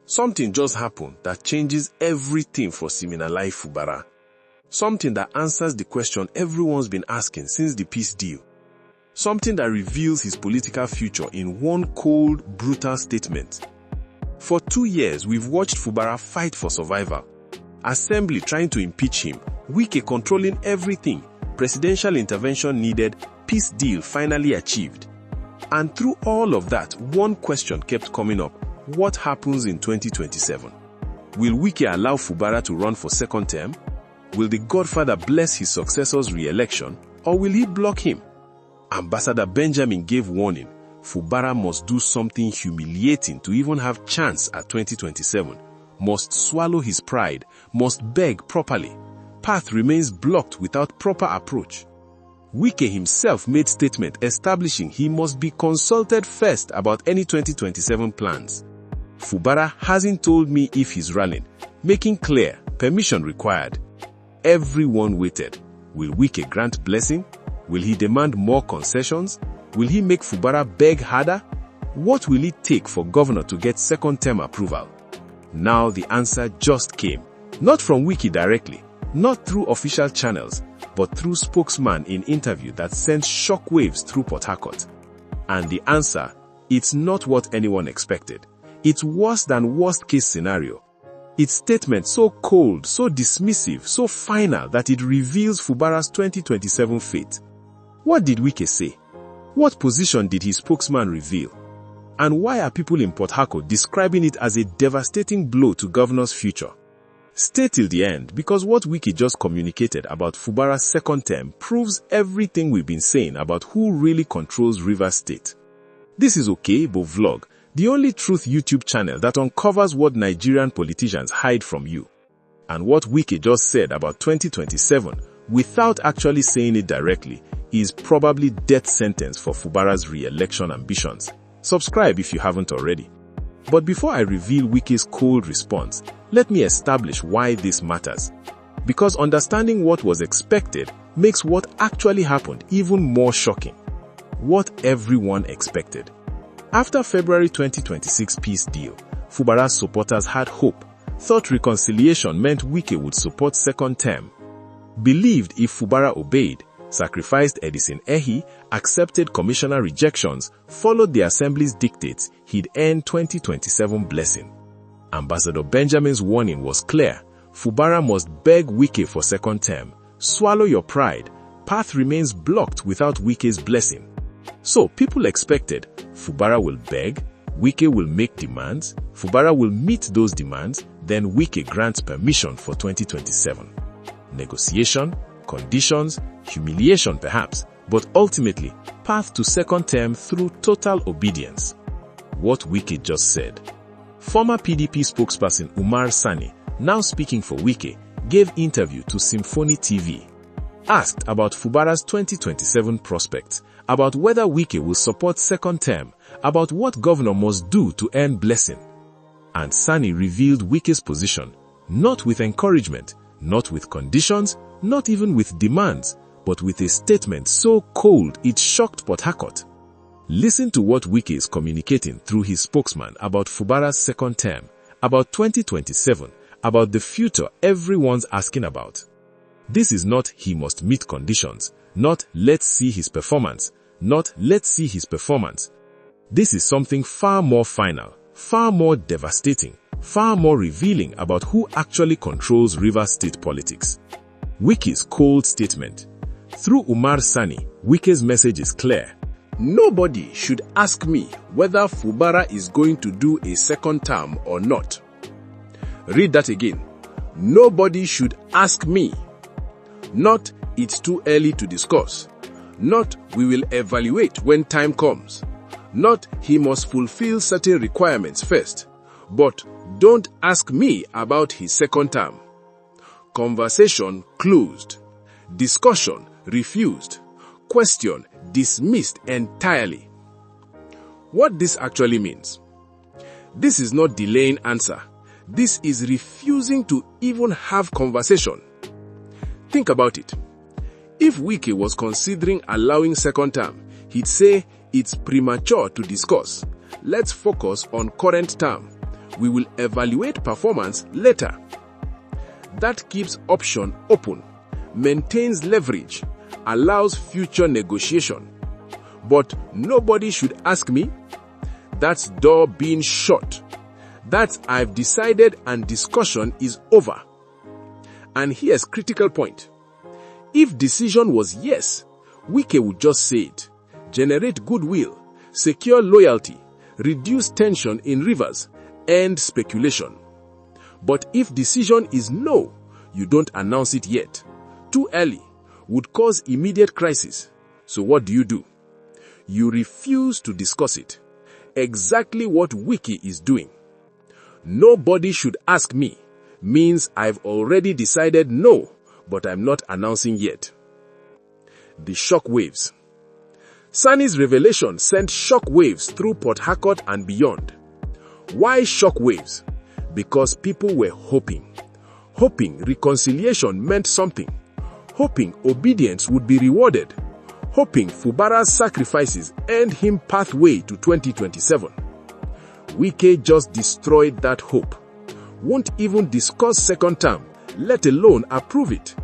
Something just happened that changes everything for Siminalayi Fubara. Something that answers the question everyone's been asking since the peace deal. Something that reveals his political future in one cold, brutal statement. For 2 years, we've watched Fubara fight for survival. Assembly trying to impeach him, Wike controlling everything, presidential intervention needed, peace deal finally achieved. And through all of that, one question kept coming up. What happens in 2027? Will Wike allow Fubara to run for second term? Will the Godfather bless his successor's re-election, or will he block him? Ambassador Benjamin gave warning. Fubara must do something humiliating to even have chance at 2027, must swallow his pride, must beg properly. Path remains blocked without proper approach. Wike himself made statement establishing he must be consulted first about any 2027 plans. Fubara hasn't told me if he's running, making clear, permission required. Everyone waited. Will Wike grant blessing? Will he demand more concessions? Will he make Fubara beg harder? What will it take for governor to get second-term approval? Now the answer just came. Not from Wike directly, not through official channels, but through spokesman in interview that sent shockwaves through Port Harcourt. And the answer, it's not what anyone expected. It's worse than worst-case scenario. Its statement so cold, so dismissive, so final that it reveals Fubara's 2027 fate. What did Wike say? What position did his spokesman reveal? And why are people in Port Harcourt describing it as a devastating blow to governor's future? Stay till the end, because what Wike just communicated about Fubara's second term proves everything we've been saying about who really controls Rivers State. This is Okebo Vlog, the only truth YouTube channel that uncovers what Nigerian politicians hide from you. And what Wike just said about 2027, without actually saying it directly, is probably death sentence for Fubara's re-election ambitions. Subscribe if you haven't already. But before I reveal Wike's cold response, let me establish why this matters. Because understanding what was expected makes what actually happened even more shocking. What everyone expected. After February 2026 peace deal, Fubara's supporters had hope, thought reconciliation meant Wike would support second term, believed if Fubara obeyed, sacrificed Edison Ehi, accepted commissioner rejections, followed the assembly's dictates, he'd earn 2027 blessing. Ambassador Benjamin's warning was clear. Fubara must beg Wike for second term. Swallow your pride. Path remains blocked without Wike's blessing. So people expected Fubara will beg, Wike will make demands, Fubara will meet those demands, then Wike grants permission for 2027. Negotiation, conditions, humiliation perhaps, but ultimately, path to second term through total obedience. What Wike just said. Former PDP spokesperson Umar Sani, now speaking for Wike, gave interview to Symphony TV. Asked about Fubara's 2027 prospects, about whether Wike will support second term, about what governor must do to earn blessing. And Sani revealed Wike's position, not with encouragement, not with conditions, not even with demands, but with a statement so cold it shocked Port Harcourt. Listen to what Wike is communicating through his spokesman about Fubara's second term, about 2027, about the future everyone's asking about. This is not he must meet conditions, not let's see his performance, not let's see his performance. This is something far more final, far more devastating, far more revealing about who actually controls Rivers State politics. Wike's cold statement. Through Umar Sani, Wike's message is clear. Nobody should ask me whether Fubara is going to do a second term or not. Read that again. Nobody should ask me. Not it's too early to discuss. Not we will evaluate when time comes. Not he must fulfill certain requirements first. But don't ask me about his second term. Conversation closed. Discussion refused. Question dismissed entirely. What this actually means? This is not delaying answer. This is refusing to even have conversation. Think about it. If Wike was considering allowing second term, he'd say it's premature to discuss. Let's focus on current term. We will evaluate performance later. That keeps option open, maintains leverage, allows future negotiation. But nobody should ask me. That's door being shut. That's I've decided and discussion is over. And here's critical point. If decision was yes, Wike would just say it, generate goodwill, secure loyalty, reduce tension in rivers, end speculation. But if decision is no, you don't announce it yet. Too early, would cause immediate crisis. So what do? You refuse to discuss it. Exactly what Wike is doing. Nobody should ask me means I've already decided no, but I'm not announcing yet. The shock waves. Sani's revelation sent shock waves through Port Harcourt and beyond. Why shock waves? Because people were hoping. Hoping reconciliation meant something. Hoping obedience would be rewarded. Hoping Fubara's sacrifices earned him pathway to 2027. Wike just destroyed that hope. Won't even discuss second term, let alone approve it.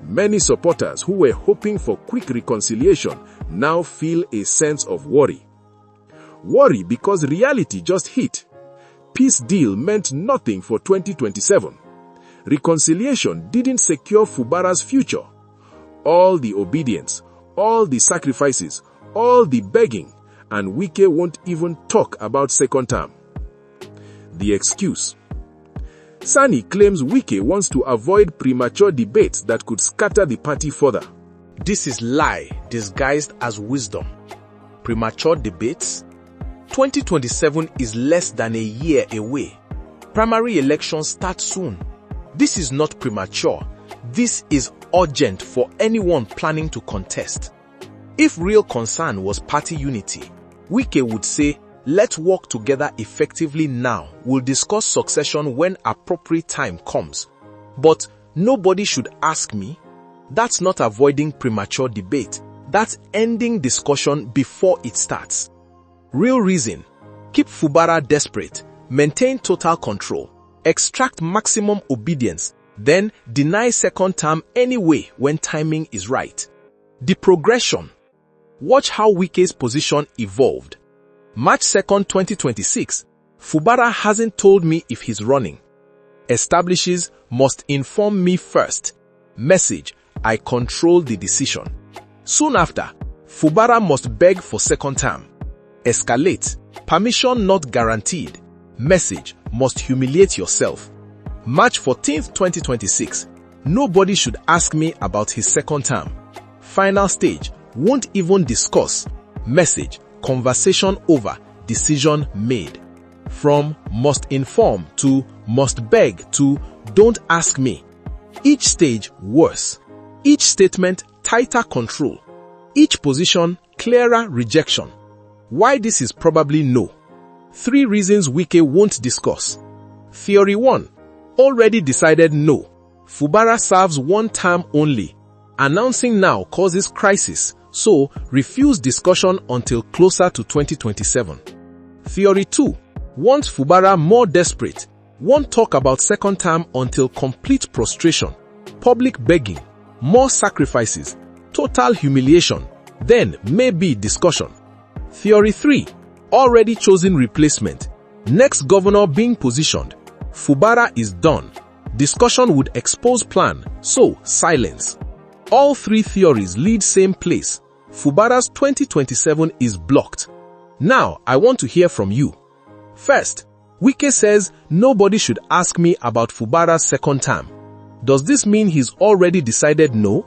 Many supporters who were hoping for quick reconciliation now feel a sense of worry. Worry because reality just hit. Peace deal meant nothing for 2027. Reconciliation didn't secure Fubara's future. All the obedience, all the sacrifices, all the begging, and Wike won't even talk about second term. The excuse. Sani claims Wike wants to avoid premature debates that could scatter the party further. This is lie disguised as wisdom. Premature debates? 2027 is less than a year away. Primary elections start soon. This is not premature. This is urgent for anyone planning to contest. If real concern was party unity, Wike would say, let's work together effectively now. We'll discuss succession when appropriate time comes. But nobody should ask me. That's not avoiding premature debate. That's ending discussion before it starts. Real reason: keep Fubara desperate, maintain total control, extract maximum obedience, then deny second term anyway when timing is right. The progression. Watch how Wike's position evolved. March 2nd, 2026, Fubara hasn't told me if he's running. Establishes must inform me first. Message: I control the decision. Soon after, Fubara must beg for second term. Escalate: permission not guaranteed. Message: must humiliate yourself. March 14th, 2026, nobody should ask me about his second term. Final stage: won't even discuss. Message: conversation over, decision made. From must inform to must beg to don't ask me. Each stage worse. Each statement tighter control. Each position clearer rejection. Why this is probably no. 3 reasons Wike won't discuss. Theory 1. Already decided no. Fubara serves 1 term only. Announcing now causes crisis, so refuse discussion until closer to 2027. Theory 2. Wants Fubara more desperate. Won't talk about second term until complete prostration, public begging, more sacrifices, total humiliation, then maybe discussion. Theory 3. Already chosen replacement. Next governor being positioned. Fubara is done. Discussion would expose plan, so silence. All 3 theories lead same place. Fubara's 2027 is blocked. Now, I want to hear from you. First, Wike says nobody should ask me about Fubara's second term. Does this mean he's already decided no?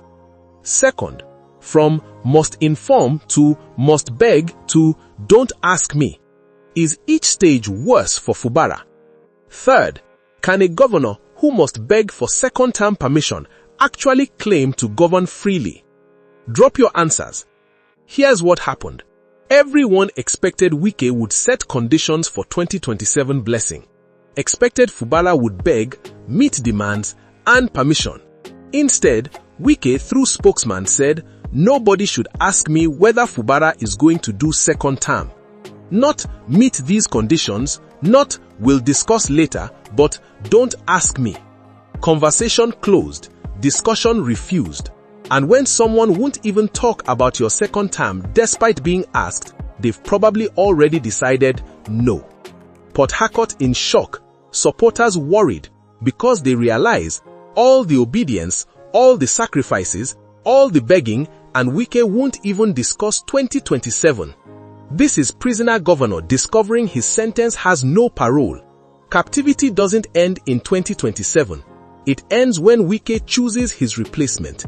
Second, from must inform to must beg to don't ask me. Is each stage worse for Fubara? Third, can a governor who must beg for second term permission actually claim to govern freely? Drop your answers. Here's what happened. Everyone expected Wike would set conditions for 2027 blessing. Expected Fubara would beg, meet demands, and permission. Instead, Wike through spokesman said, nobody should ask me whether Fubara is going to do second term. Not meet these conditions, Not, we'll discuss later, but don't ask me. Conversation closed, discussion refused. And when someone won't even talk about your second term despite being asked, they've probably already decided no. Port Harcourt in shock, supporters worried because they realize all the obedience, all the sacrifices, all the begging, and Wike won't even discuss 2027. This is prisoner governor discovering his sentence has no parole. Captivity doesn't end in 2027. It ends when Wike chooses his replacement.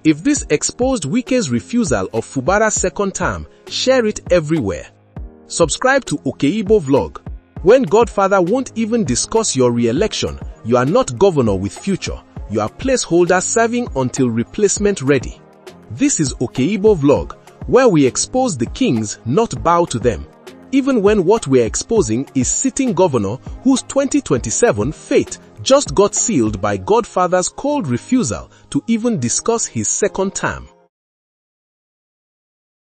If this exposed Wike's refusal of Fubara's second term, share it everywhere. Subscribe to Okeibo Vlog. When Godfather won't even discuss your re-election, you are not governor with future. You are placeholder serving until replacement ready. This is Okeibo Vlog, where we expose the kings, not bow to them. Even when what we're exposing is sitting governor whose 2027 fate just got sealed by Godfather's cold refusal to even discuss his second term.